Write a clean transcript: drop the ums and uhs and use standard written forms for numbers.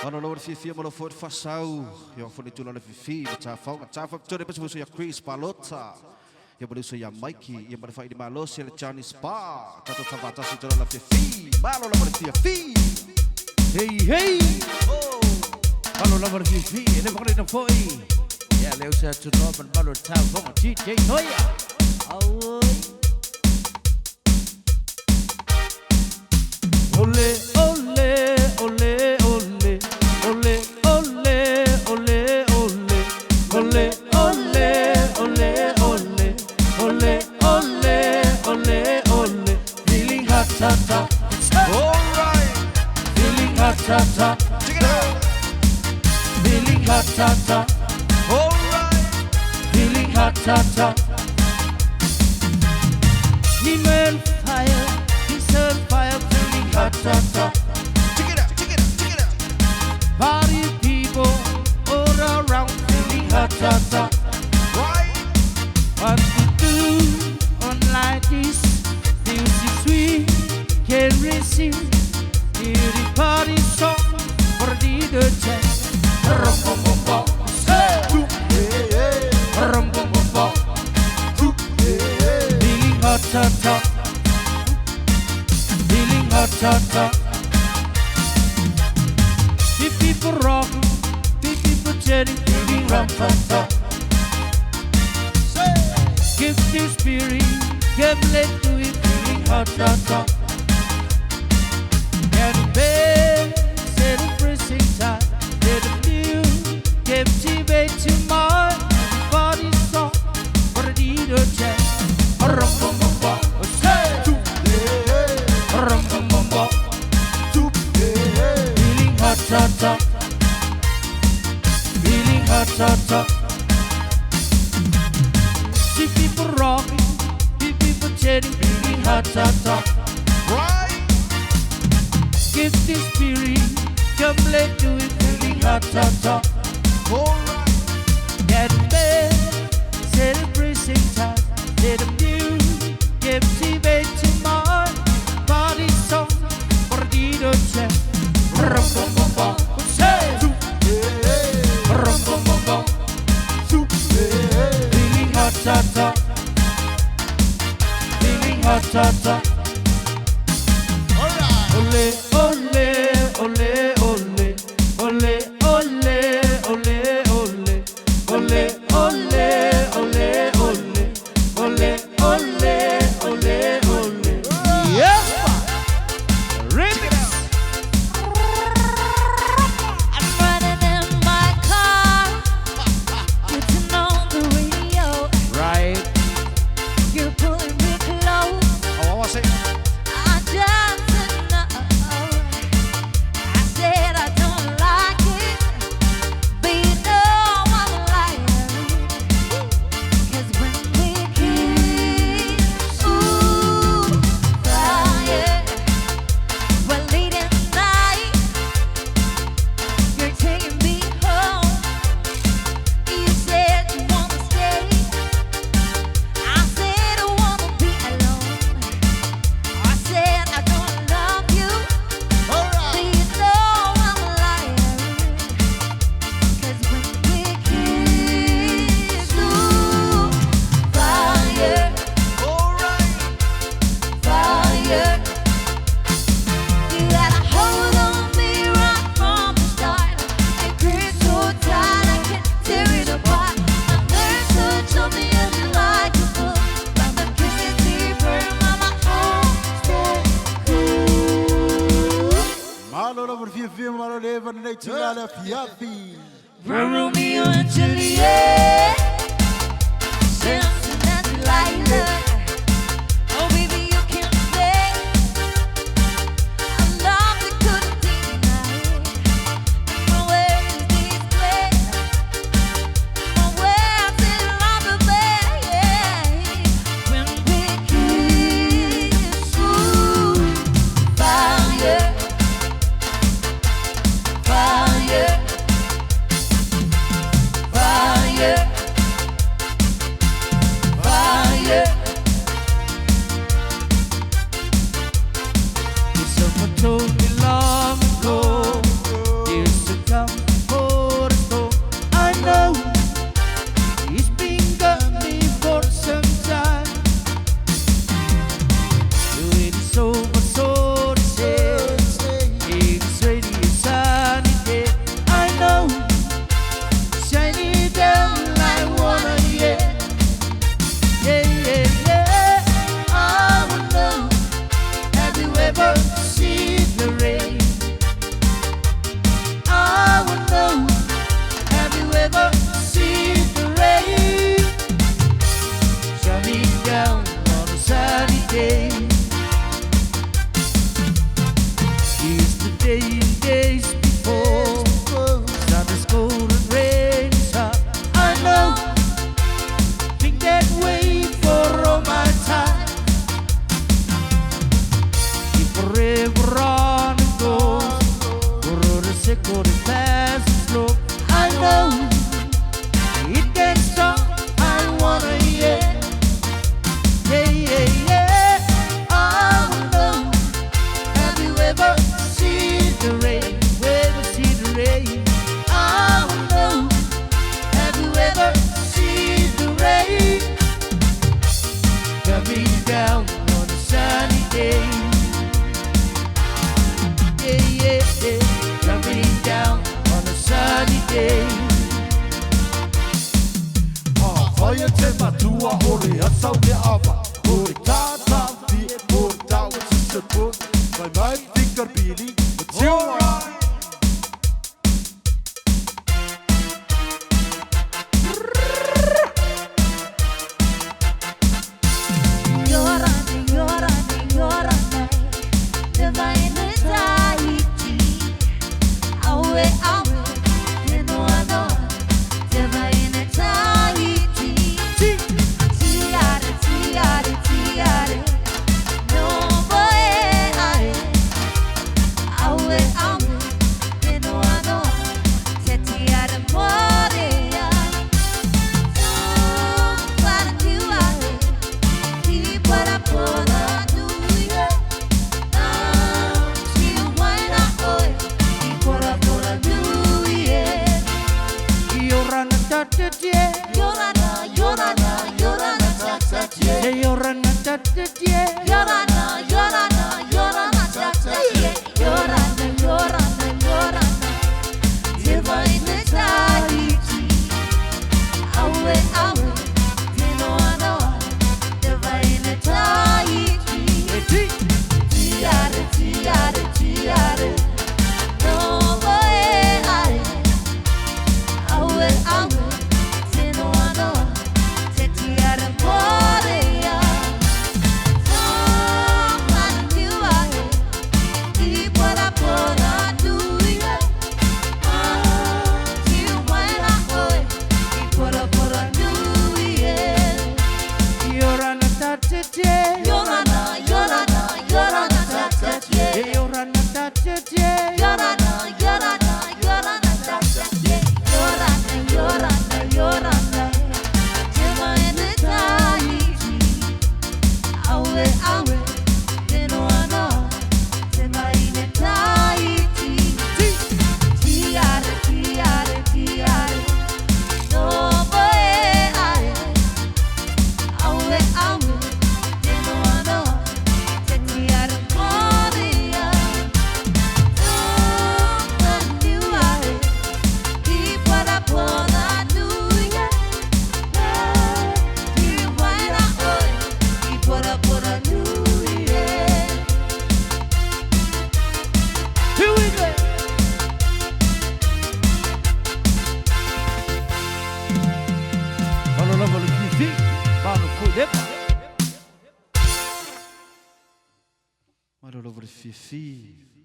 Ano lawan Fifi mo for fasau. Yo for itu lawan Fifi macafau curi pas musuh ya Chris Palotsa. Ya boleh ya Mikey yang berfaedah di Malos ya Chinese Spa. Kata sahabat si lawan Fifi. Malo lawan Fifi. Hey hey. Oh. Malo lawan Fifi. Ini bukan itu foi. Ya leo saya cuma berbaloi tahu kau DJ Noya. Oh. Ole ole ole ole ole ole ole ole ole ole ole ole ole ole ole ole feeling hot hot hot. Alright. Feeling hot hot hot. Check it out. Feeling hot hot hot. Alright. Feeling hot hot hot. He made fire. He set fire. Feeling hot hot hot. Check it out. Check it out. Check it out. Party people all around feeling hot, hot, hot. Right. What to do on like this? Feels so sweet, can't resist. Hear the party song for the good chance. Rum bum bum bum, hey, hey, rum bum bum bum, hey, feeling hot, hot, hot. Feeling hot, hot, hot. The people rocking, the people chatting, feeling rum rum rum. Give the spirit, give let to it, feeling hot hot hot. And the band celebration time, let the new captivate your mind. Body song for the leader chat. Rum bum bum bum, say, rum bum bum bum. Hot, hot, hot. Feeling hot, hot, hot. See people rocking, see people chatting, feeling hot, hot, hot. Right. Give the spirit, come let do it, feeling hot, hot, hot. Alright. Get bad, celebration time, let them new, captivate your mind. Party song for the chat. Rum bum bum bum, say, rum bum bum bum, feeling hot, hot, hot, feeling hot, hot, hot. Ole, ole, ole, ole, ole, ole, ole, ole, ole, ole, ole, ole, ole, ole, ole. Yes, remix. I'm running in my car. You turn on the radio. Right. You're pulling me close. Oh, what was it? I just said no. I said I don't like it, but you know I'm lying. 'Cause when we kiss, ooh, fire. We're late at night. You're taking me home. You said you wanna stay. I said I wanna be alone. I said I don't love you. Alright. But you know I'm lying. 'Cause when we kiss, ooh, fire, Alright. fire. You got a hold on me right from the start. And grip so tight I can't tear it apart. My nerves touch on me and you like a book. But my kisses deeper, mama, hold stay cool. Malo lawan Fifi, malo lawan Nature Fifi. We're Romeo and Juliet, Samson and Delilah. Oh baby, you can say I love you couldn't deny. My words display, my words in love away. When we kiss, ooh, fire, fire, fire. But it passes slow. I know it can stop. I wanna hear. Yeah, yeah, yeah. I know. Have you ever seen the rain? Ever seen the rain? I know. Have you ever seen the rain coming down on a sunny day? Yeah, yeah, yeah. Coming down on a sunny day. Fire til mig, du er hurtig, og så det op. Hurtig, tager vi, hurtig, dag, sidste på. Bei mig, Victor Billy, med Tivoli. Llorando, llorando, llorando. Te va en el Tahiti. Awe, awe. Te no ando. Te va en el Tahiti. Tiare, tiare, tiare. No voy a awe, awe. Te no ando. Te tiare moria. Para tu awe. Y para poder duya. Si buena hoy. Y para poder duya. Yorana da da da. Llorando, llorando, llorando, cha cha cha. Yorana da da da. Llorando, llorando, llorando, cha cha cha. Llorando, llorando, llorando. Te va en el Tahiti. Awe, awe. Te no ando. Te va en el Tahiti. Tiare, tiare, tiare. No voy a awe, awe. Te no ando. Te tiare moria. Para tu awe. Y para poder duya. Si buena hoy. Y para poder duya. Yorana da da da. Llorando, llorando, llorando, cha cha cha. Yorana da da da. Llorando, llorando, llorando, cha cha cha. Llorando, llorando, llorando. Te va en el Tahiti. Awe, awe. Te no ando. Te va en el Tahiti. Tiare, tiare, tiare. No voy a awe, awe. Te no ando. Te tiare moria. Para tu awe. Y para poder duya. Si buena hoy. Y para poder duya. Here we go. Mano lava le fifi, mano foi depa. Mano louvre Fifi.